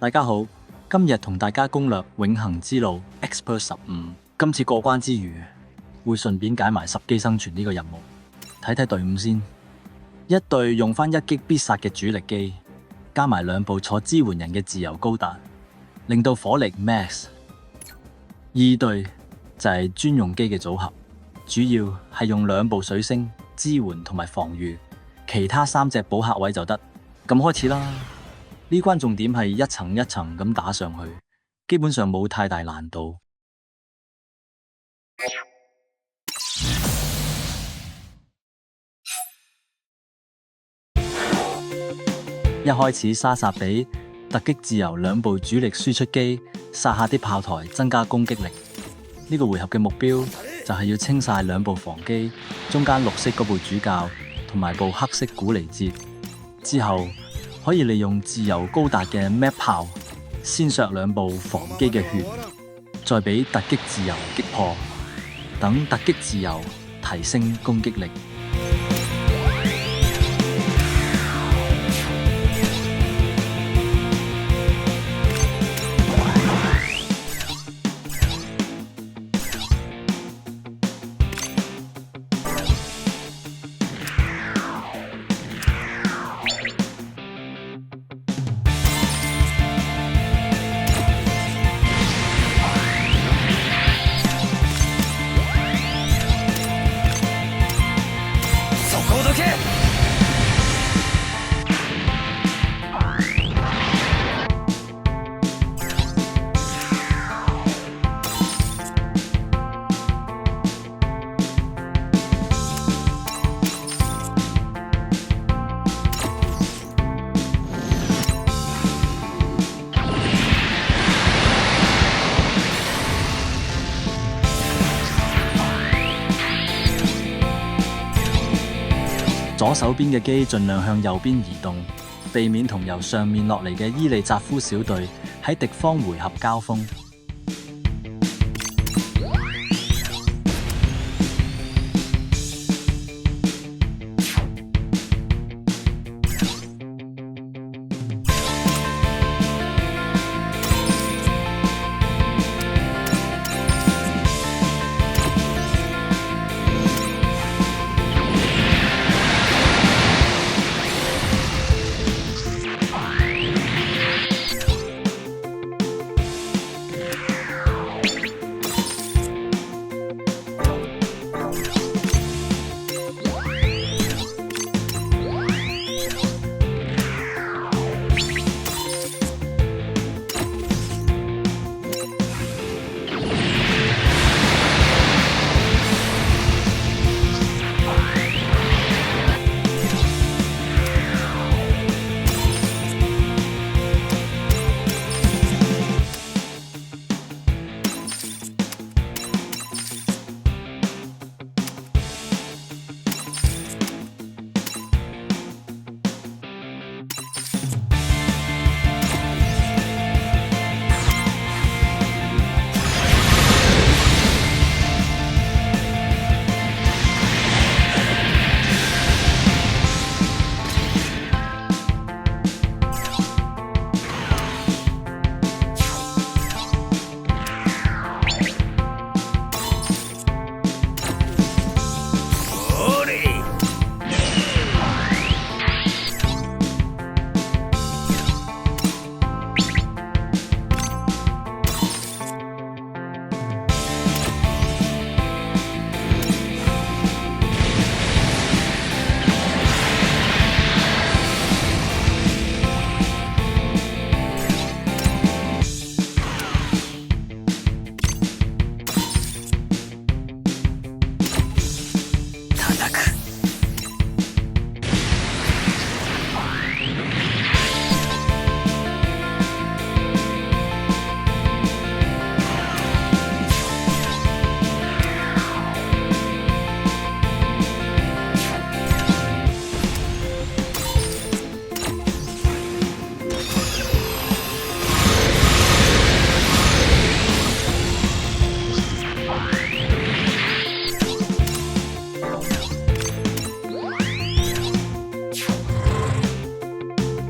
大家好，今日同大家攻略永恆之路 Expert 15。今次過關之餘，會順便解埋10機生存呢個任務。睇睇隊伍先，一隊用翻1擊必殺嘅主力機，加埋2部坐支援人嘅自由高達，令到火力 max。2隊就係專用機嘅組合，主要係用2部水星支援同埋防禦，其他3隻補客位就得。咁開始啦！呢關重點係一層一層咁打上去，基本上冇太大難度。一開始莎薩比突擊自由2部主力輸出機，殺下啲炮台增加攻擊力。呢個回合嘅目標就係要清晒2部防機，中間綠色嗰部主教同埋部黑色古尼捷，之後可以利用自由高達嘅 map 炮先削2部防機嘅血，再俾突擊自由擊破，等突擊自由提升攻擊力。左手邊嘅機盡量向右邊移動，避免同由上面落嚟嘅伊利扎夫小隊喺敵方回合交鋒。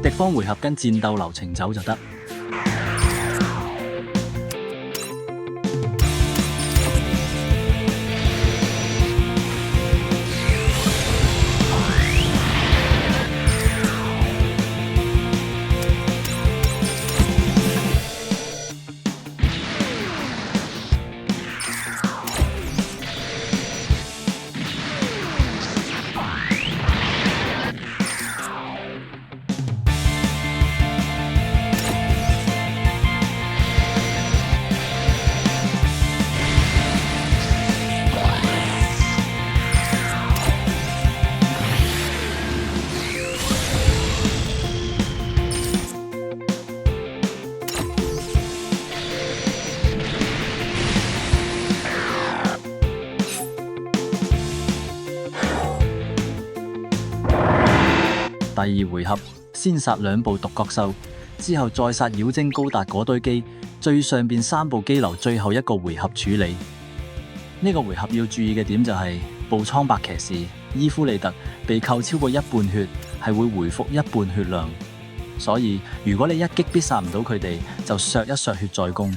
敵方回合跟戰鬥流程走就得。第二回合先殺兩部獨角獸，之後再殺妖精高達嗰堆機，最上邊3部機留最後一個回合處理。呢個回合要注意嘅點就係步倉白騎士伊芙利特被扣超過一半血，係會回復一半血量，所以如果你一擊必殺唔到佢哋，就削一削血再攻。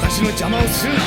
私の邪魔をするな。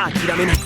諦めない。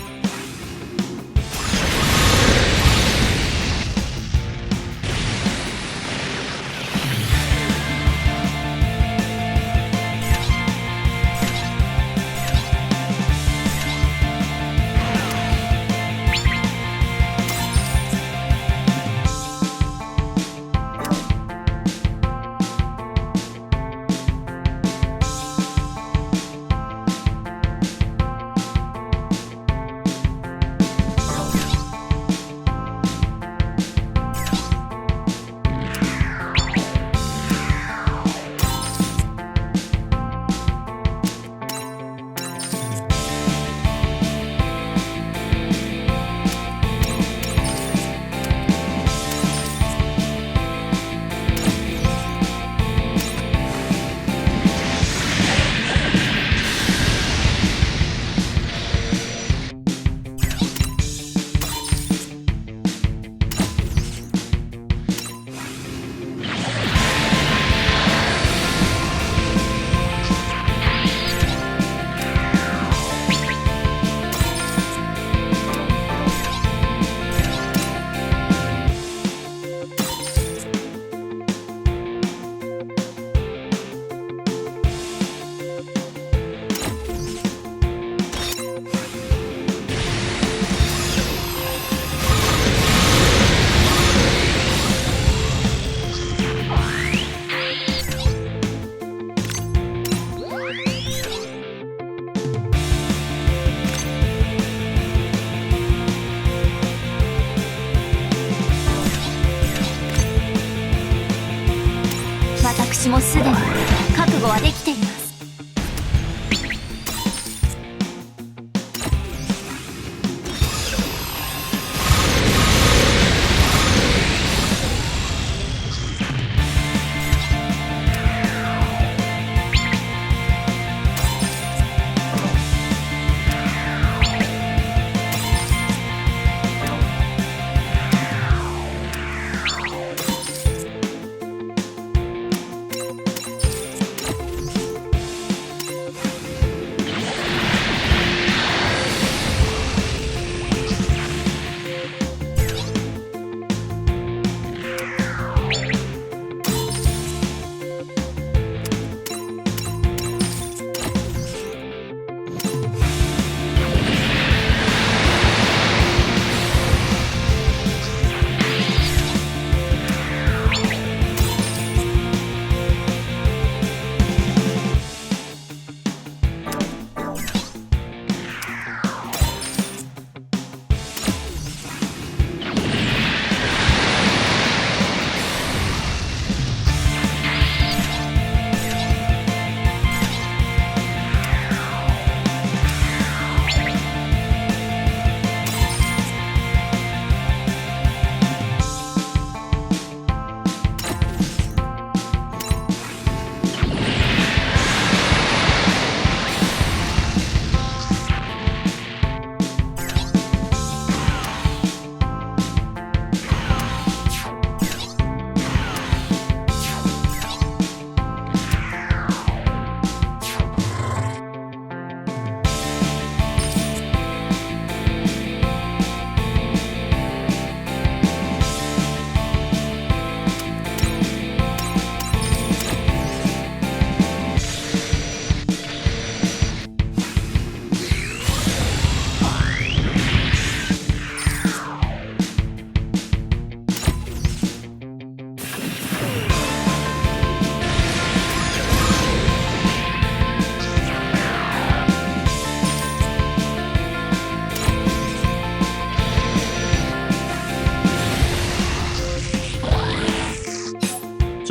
私もすでに覚悟はできています。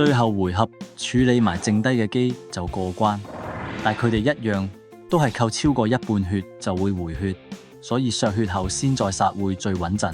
最後回合處理埋剩低嘅機就過關，但佢哋一樣都係扣超過一半血就會回血，所以削血後先再殺會最穩陣。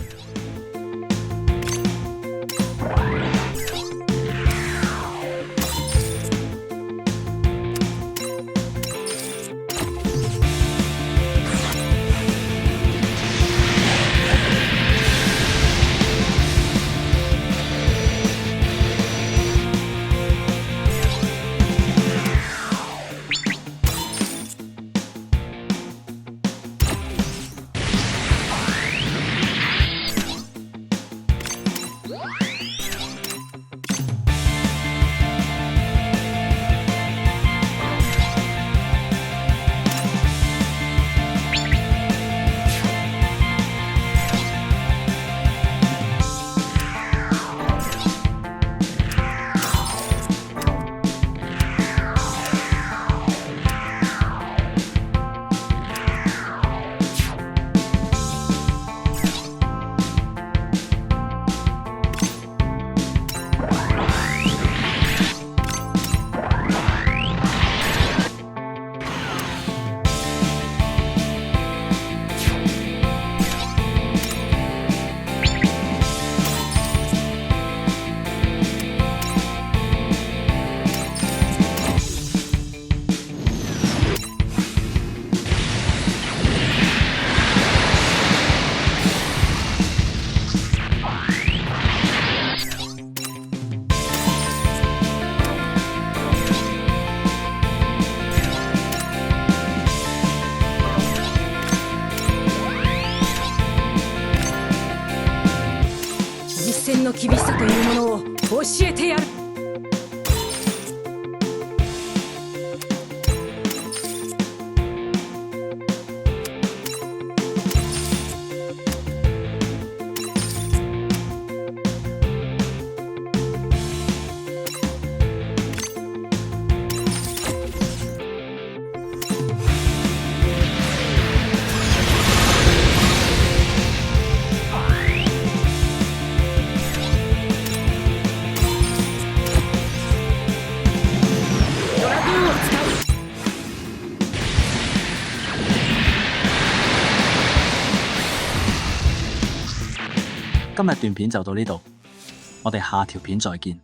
実戦の厳しさというものを教えてやる。今日段片就到呢度，我哋下條片再見。